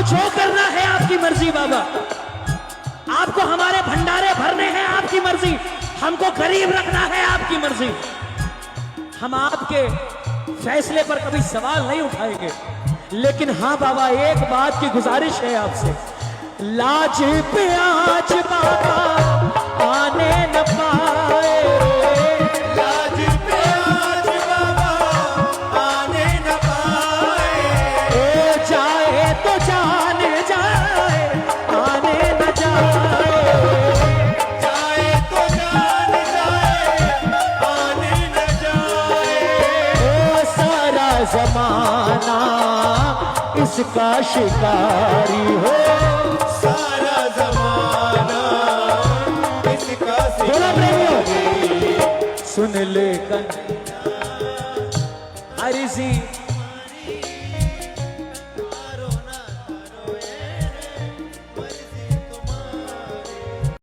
जो करना है आपकी मर्जी बाबा, आपको हमारे भंडारे भरने हैं आपकी मर्जी, हमको गरीब रखना है आपकी मर्जी। हम आपके फैसले पर कभी सवाल नहीं उठाएंगे, लेकिन हाँ बाबा एक बात की गुजारिश है आपसे, लाज पे आज बाबा आने न पाए, लाज पे आज बाबा आने न पाए, ओ जाए तो जान जाए आने न जाए, जाए तो जान जाए आने न जाए, ओ सारा जमाना इसका शिकारी हो, सारा जमाना इसका बोला शिकारी। सुन ले कन अर्जी